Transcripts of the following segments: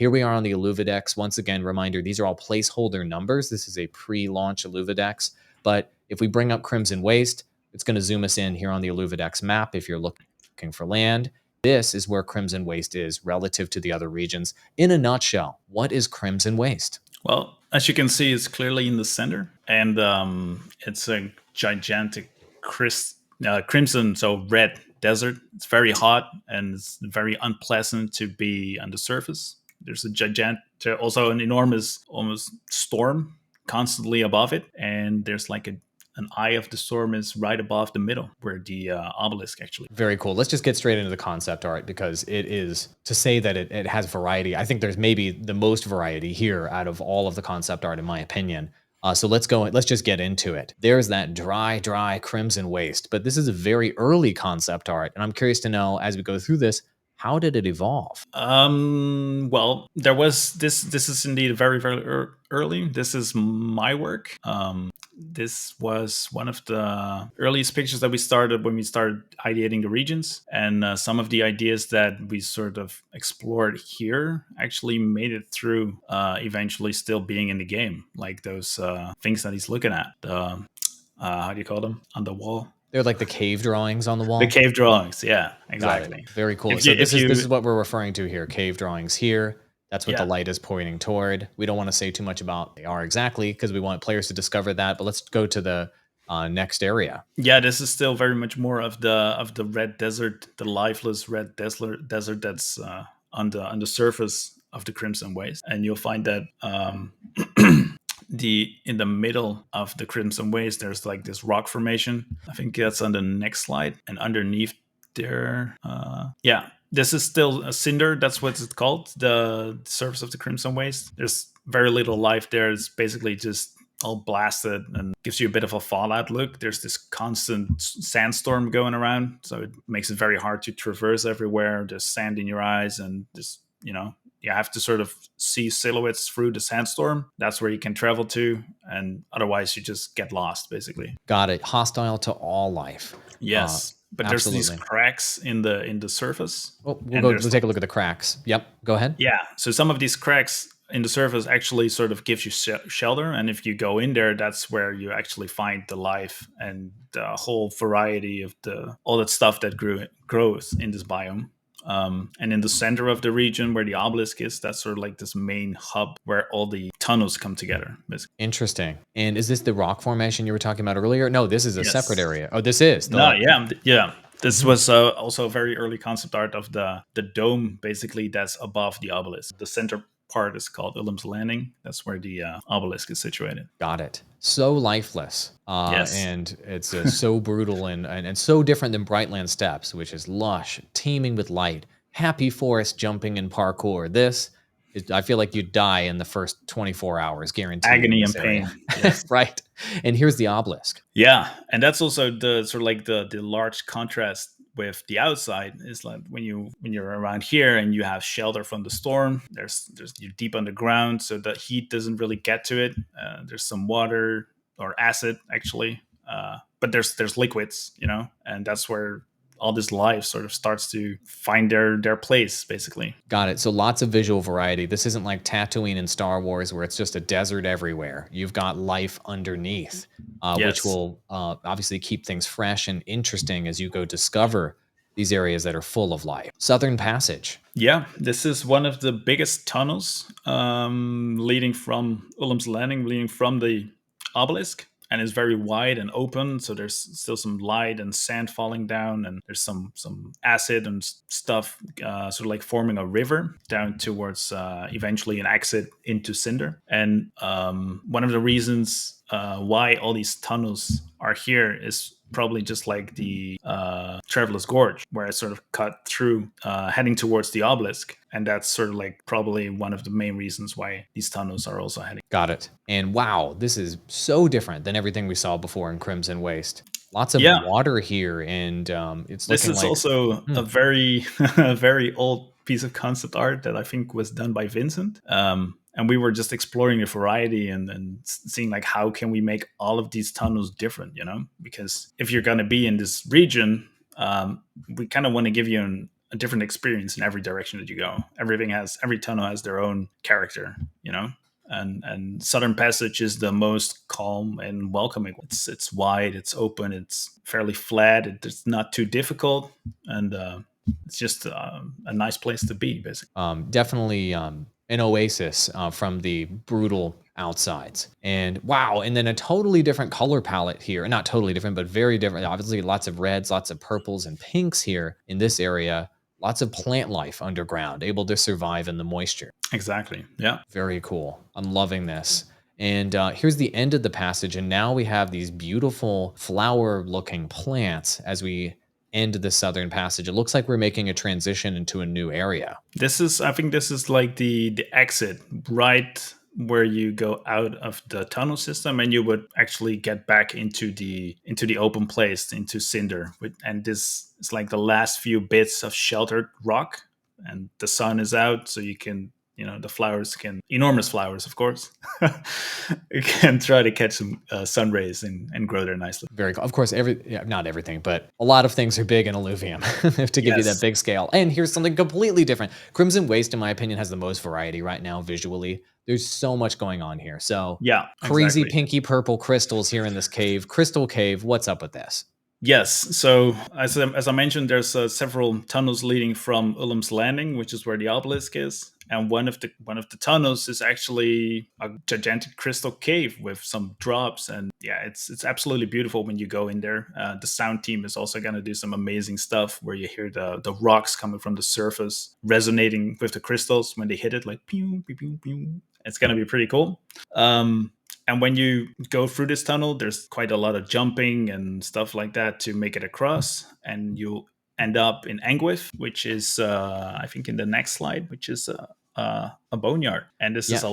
Here we are on the Illuvidex. Once again, reminder, these are all placeholder numbers. This is a pre-launch Illuvidex. But if we bring up Crimson Waste, it's going to zoom us in here on the Illuvidex map if you're looking for land. This is where Crimson Waste is relative to the other regions. In a nutshell, what is Crimson Waste? Well, as you can see, it's clearly in the center, and it's a gigantic crimson, so red desert. It's very hot and it's very unpleasant to be on the surface. There's a gigantic, also an enormous, almost storm constantly above it, and there's like an eye of the storm is right above the middle where the obelisk actually. Very cool. Let's just get straight into the concept art because it is, to say that it has variety, I think there's maybe the most variety here out of all of the concept art in my opinion. So let's just get into it. There's that dry Crimson Waste, but this is a very early concept art. And I'm curious to know, as we go through this, how did it evolve? Well, there was this is indeed very early. This is my work. This was one of the earliest pictures that we started when we started ideating the regions, and some of the ideas that we sort of explored here actually made it through eventually still being in the game, like those things that he's looking at, the how do you call them on the wall? They're like the cave drawings on the wall. The cave drawings, yeah, exactly. Very cool. So this is what we're referring to here. Cave drawings here. That's what the light is pointing toward. We don't want to say too much about what they are exactly because we want players to discover that. But let's go to the next area. Yeah, this is still very much more of the red desert, the lifeless red desert that's on the surface of the Crimson Waste, and you'll find that in the middle of the Crimson Waste, there's like this rock formation. I think that's on the next slide, and underneath there, this is still a cinder. That's what it's called, the surface of the Crimson Waste. There's very little life there. It's basically just all blasted and gives you a bit of a Fallout look. There's this constant sandstorm going around, so it makes it very hard to traverse everywhere. There's sand in your eyes, and just, you have to sort of see silhouettes through the sandstorm. That's where you can travel to, and otherwise you just get lost, basically. Got it. Hostile to all life. Yes. But absolutely. There's these cracks in the surface. Oh, we'll take a look at the cracks. Yep. Go ahead. Yeah. So some of these cracks in the surface actually sort of gives you shelter. And if you go in there, that's where you actually find the life and the whole variety of all that stuff that grows in this biome. And in the center of the region where the obelisk is, that's sort of like this main hub where all the tunnels come together, basically. Interesting. And is this the rock formation you were talking about earlier? No, this is a separate area. Oh, this is. Yeah. This was also a very early concept art of the dome, basically, that's above the obelisk. The center part is called Illuvium's Landing. That's where the obelisk is situated. Got it. So lifeless. Yes. And it's so brutal and so different than Brightland Steppes, which is lush, teeming with light, happy forest jumping and parkour. I feel like you'd die in the first 24 hours, guaranteed. Agony and pain. Yes. Right. And here's the obelisk. Yeah. And that's also the sort of like the large contrast with the outside is like when you're around here and you have shelter from the storm, you're deep underground, so the heat doesn't really get to it. There's some water or acid actually, but there's liquids, and that's where all this life sort of starts to find their place, basically. Got it. So lots of visual variety. This isn't like Tatooine in Star Wars where it's just a desert everywhere. You've got life underneath, which will obviously keep things fresh and interesting as you go discover these areas that are full of life. Southern Passage. Yeah, this is one of the biggest tunnels leading from Illuvium's Landing, leading from the obelisk. And it's very wide and open, so there's still some light and sand falling down, and there's some acid and stuff sort of like forming a river down towards eventually an exit into Cinder. And one of the reasons why all these tunnels are here is probably just like the Traveler's Gorge, where it's sort of cut through heading towards the obelisk. And that's sort of like probably one of the main reasons why these tunnels are also heading. Got it. And wow, this is so different than everything we saw before in Crimson Waste. Lots of water here, and it's looking like... This is also a very old piece of concept art that I think was done by Vincent. And we were just exploring the variety and seeing like how can we make all of these tunnels different, because if you're going to be in this region, we kind of want to give you a different experience in every direction that you go. Every tunnel has their own character, you know. And Southern Passage is the most calm and welcoming. It's wide, it's open, it's fairly flat, it's not too difficult, and it's just a nice place to be, basically. Definitely an oasis from the brutal outsides. And wow, and then a totally different color palette here. Not totally different, but very different. Obviously, lots of reds, lots of purples and pinks here in this area. Lots of plant life underground, able to survive in the moisture. Exactly. Yeah. Very cool. I'm loving this. And here's the end of the passage. And now we have these beautiful flower looking plants as we end the southern passage. It looks like we're making a transition into a new area. I think this is like the exit, right where you go out of the tunnel system, and you would actually get back into the open place, into Cinder. And this is like the last few bits of sheltered rock, and the sun is out, so you can, the flowers enormous flowers, of course, you can try to catch some sun rays and grow there nicely. Very cool. Of course, not everything, but a lot of things are big in Illuvium to give you that big scale. And here's something completely different. Crimson Waste, in my opinion, has the most variety right now visually. There's so much going on here. So yeah, crazy exactly. pinky purple crystals here in this cave. Crystal Cave, what's up with this? Yes. So as I mentioned, there's several tunnels leading from Ullum's Landing, which is where the obelisk is, and one of the tunnels is actually a gigantic crystal cave with some drops, and yeah, it's absolutely beautiful when you go in there. The sound team is also going to do some amazing stuff where you hear the rocks coming from the surface resonating with the crystals when they hit it, like pew pew pew pew. It's going to be pretty cool. And when you go through this tunnel, there's quite a lot of jumping and stuff like that to make it across. And you end up in Anguith, which is, I think, in the next slide, which is a boneyard. And this is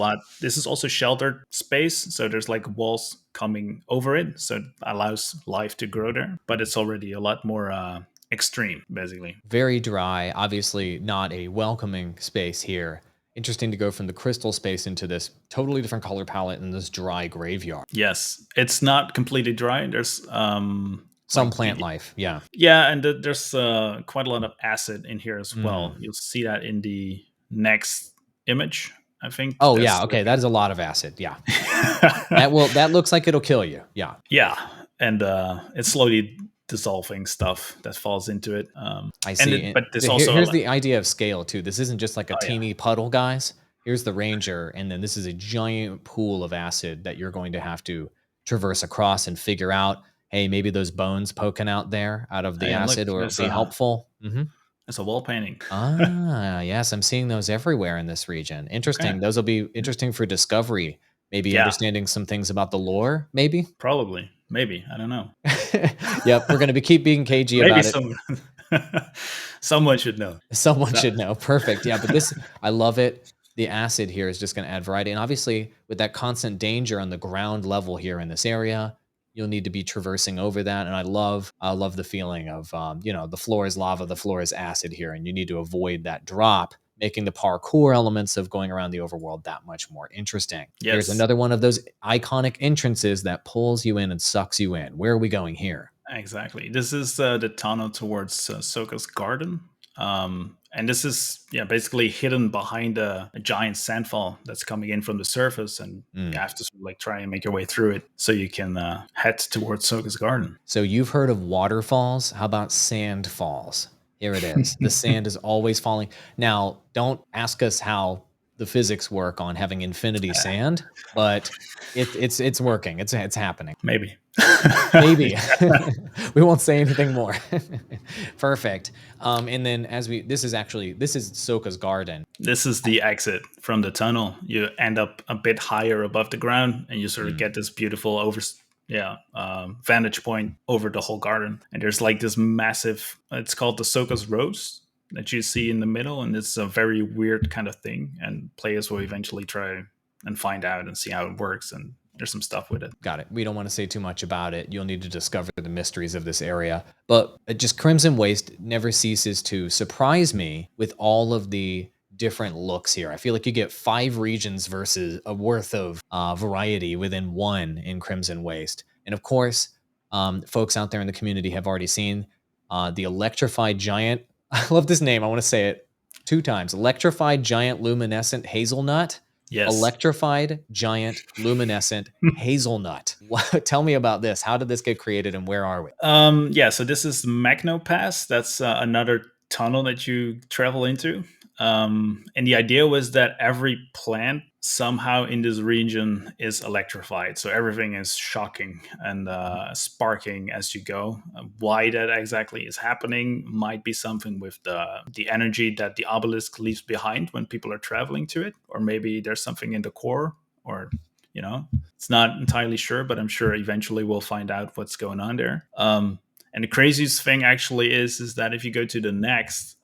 this is also sheltered space. So there's like walls coming over it. So it allows life to grow there. But it's already a lot more extreme, basically. Very dry. Obviously not a welcoming space here. Interesting to go from the crystal space into this totally different color palette in this dry graveyard. Yes, it's not completely dry. There's some plant life. Yeah. Yeah, and there's quite a lot of acid in here as well. You'll see that in the next image, I think. Oh yeah, okay, that is a lot of acid. Yeah. that looks like it'll kill you. Yeah. Yeah, and it's slowly dissolving stuff that falls into it. I see. But there's also here's the idea of scale too. This isn't just like a teeny puddle, guys. Here's the ranger, and then this is a giant pool of acid that you're going to have to traverse across and figure out. Hey, maybe those bones poking out there out of the acid or be helpful. It's a wall painting. Yes, I'm seeing those everywhere in this region. Interesting. Okay. Those will be interesting for discovery. Maybe understanding some things about the lore, maybe? Probably. Maybe. I don't know. Yep, we're going to keep being cagey about it. Someone should know. Someone should know. Perfect. Yeah, but this, I love it. The acid here is just going to add variety. And obviously, with that constant danger on the ground level here in this area, you'll need to be traversing over that. And I love the feeling of, the floor is lava, the floor is acid here, and you need to avoid that drop, making the parkour elements of going around the overworld that much more interesting. Yes. Here's another one of those iconic entrances that pulls you in and sucks you in. Where are we going here? Exactly. This is the tunnel towards Sofias Garden. And this is basically hidden behind a giant sandfall that's coming in from the surface, and you have to try and make your way through it so you can head towards Sofias Garden. So you've heard of waterfalls. How about sand falls? Here it is. The sand is always falling. Now, don't ask us how the physics work on having infinity sand, but it's working. It's happening. Maybe. Maybe. We won't say anything more. Perfect. And then this is Sofias Garden. This is the exit from the tunnel. You end up a bit higher above the ground, and you sort of get this beautiful vantage point over the whole garden. And there's like this massive, it's called the Sofias Rose, that you see in the middle, and it's a very weird kind of thing, and players will eventually try and find out and see how it works, and there's some stuff with it. Got it. We don't want to say too much about it. You'll need to discover the mysteries of this area. But just Crimson Waste never ceases to surprise me with all of the different looks here. I feel like you get 5 regions versus a worth of variety within one in Crimson Waste. And of course, folks out there in the community have already seen the electrified giant I love this name. I want to say it 2 times. Electrified giant luminescent hazelnut. Yes. Electrified giant luminescent hazelnut. Tell me about this. How did this get created and where are we? Yeah, so this is Magno Pass. That's another tunnel that you travel into. And the idea was that every plant somehow in this region is electrified. So everything is shocking and sparking as you go. Why that exactly is happening might be something with the energy that the obelisk leaves behind when people are traveling to it. Or maybe there's something in the core, or, you know, it's not entirely sure, but I'm sure eventually we'll find out what's going on there. And the craziest thing actually is that if you go to the next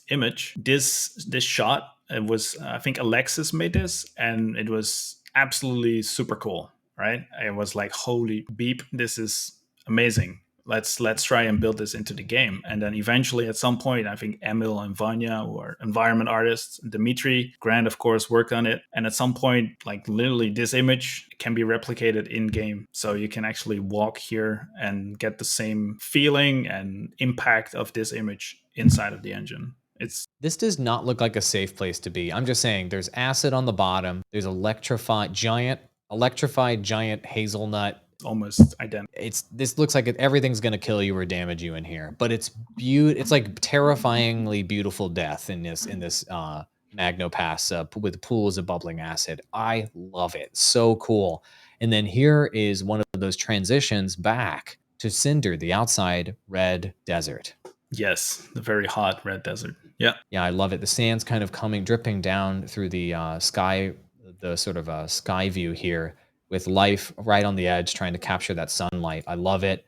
image, this shot, it was, I think Alexis made this, and it was absolutely super cool, right? It was like, holy beep, this is amazing. Let's try and build this into the game. And then eventually at some point, I think Emil and Vanya, who are environment artists, Dimitri, Grant, of course, worked on it. And at some point, like literally this image can be replicated in game. So you can actually walk here and get the same feeling and impact of this image inside of the engine. This does not look like a safe place to be. I'm just saying there's acid on the bottom. There's electrified giant hazelnut. Almost identical. This looks like everything's going to kill you or damage you in here, but it's like terrifyingly beautiful death in this Magno Pass with pools of bubbling acid. I love it. So cool. And then here is one of those transitions back to Cinder, the outside red desert. Yes, the very hot red desert. Yeah. Yeah, I love it. The sand's kind of dripping down through the sky, the sort of sky view here with life right on the edge, trying to capture that sunlight. I love it.